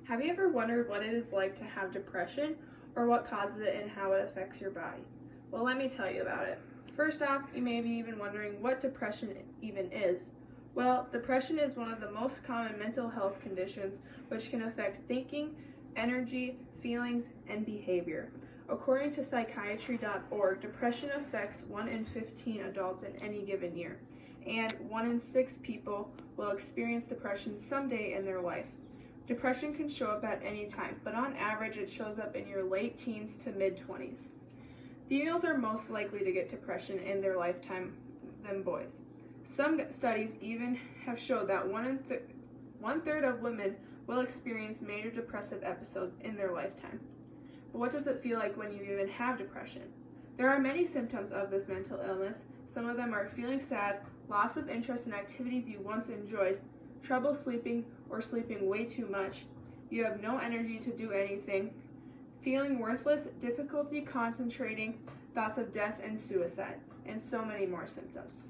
Have you ever wondered what it is like to have depression, or what causes it and how it affects your body? Well, let me tell you about it. First off, you may be even wondering what depression even is. Well, depression is one of the most common mental health conditions which can affect thinking, energy, feelings, and behavior. According to psychiatry.org, depression affects 1 in 15 adults in any given year, and 1 in 6 people will experience depression someday in their life. Depression can show up at any time, but on average it shows up in your late teens to mid-20s. Females are most likely to get depression in their lifetime than boys. Some studies even have showed that one third of women will experience major depressive episodes in their lifetime. But what does it feel like when you even have depression? There are many symptoms of this mental illness. Some of them are feeling sad, loss of interest in activities you once enjoyed, trouble sleeping or sleeping way too much, you have no energy to do anything, feeling worthless, difficulty concentrating, thoughts of death and suicide, and so many more symptoms.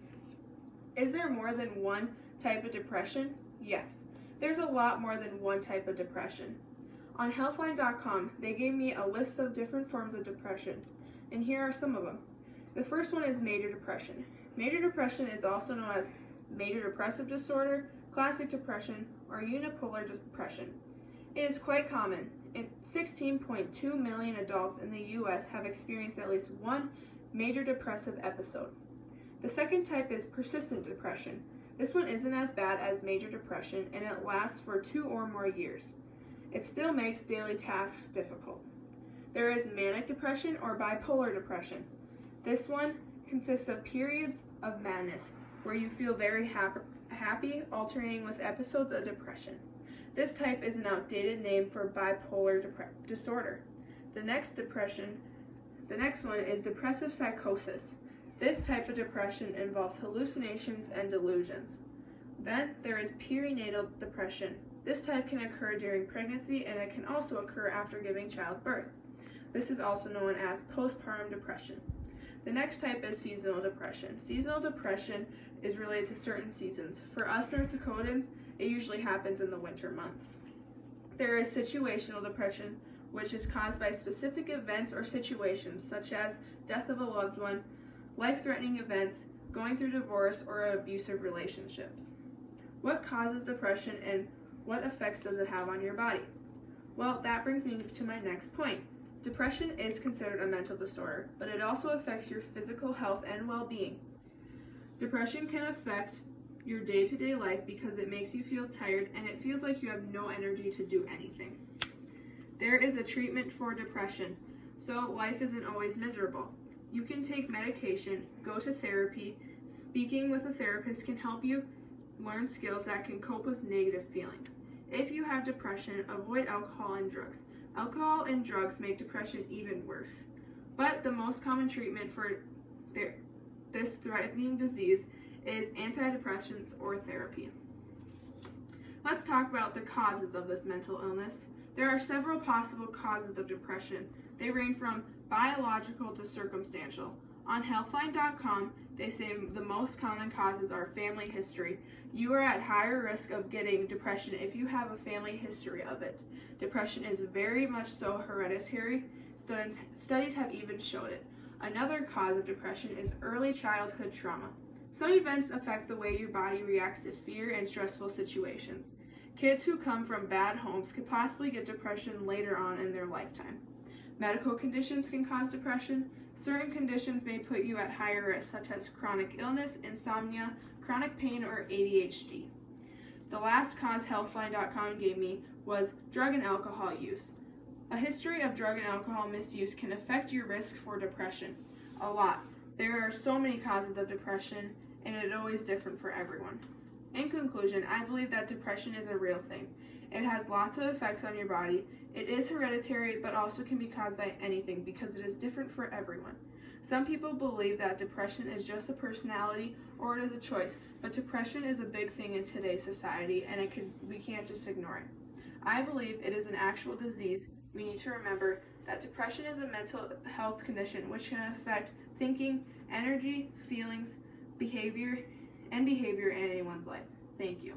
Is there more than one type of depression? Yes, there's a lot more than one type of depression. On Healthline.com, they gave me a list of different forms of depression, and here are some of them. The first one is major depression. Major depression is also known as major depressive disorder, classic depression, or unipolar depression. It is quite common. 16.2 million adults in the U.S. have experienced at least one major depressive episode. The second type is persistent depression. This one isn't as bad as major depression, and it lasts for 2 or more years. It still makes daily tasks difficult. There is manic depression or bipolar depression. This one consists of periods of madness where you feel very happy, alternating with episodes of depression. This type is an outdated name for bipolar disorder. The next one is depressive psychosis. This type of depression involves hallucinations and delusions. Then there is perinatal depression. This type can occur during pregnancy, and it can also occur after giving childbirth. This is also known as postpartum depression. The next type is seasonal depression. Seasonal depression is related to certain seasons. For us North Dakotans, it usually happens in the winter months. There is situational depression, which is caused by specific events or situations, such as death of a loved one, life-threatening events, going through divorce, or abusive relationships. What causes depression and what effects does it have on your body? Well, that brings me to my next point. Depression is considered a mental disorder, but it also affects your physical health and well-being. Depression can affect your day-to-day life because it makes you feel tired and it feels like you have no energy to do anything. There is a treatment for depression, so life isn't always miserable. You can take medication, go to therapy. Speaking with a therapist can help you learn skills that can cope with negative feelings. If you have depression, avoid alcohol and drugs. Alcohol and drugs make depression even worse. But the most common treatment for this threatening disease is antidepressants or therapy. Let's talk about the causes of this mental illness. There are several possible causes of depression. They range from biological to circumstantial. On Healthline.com, they say the most common causes are family history. You are at higher risk of getting depression if you have a family history of it. Depression is very much so hereditary. Studies have even showed it. Another cause of depression is early childhood trauma. Some events affect the way your body reacts to fear and stressful situations. Kids who come from bad homes could possibly get depression later on in their lifetime. Medical conditions can cause depression. Certain conditions may put you at higher risk, such as chronic illness, insomnia, chronic pain, or ADHD. The last cause Healthline.com gave me was drug and alcohol use. A history of drug and alcohol misuse can affect your risk for depression a lot. There are so many causes of depression, and it's always different for everyone. In conclusion, I believe that depression is a real thing. It has lots of effects on your body. It is hereditary, but also can be caused by anything because it is different for everyone. Some people believe that depression is just a personality or it is a choice, but depression is a big thing in today's society, and we can't just ignore it. I believe it is an actual disease. We need to remember that depression is a mental health condition which can affect thinking, energy, feelings, behavior in anyone's life. Thank you.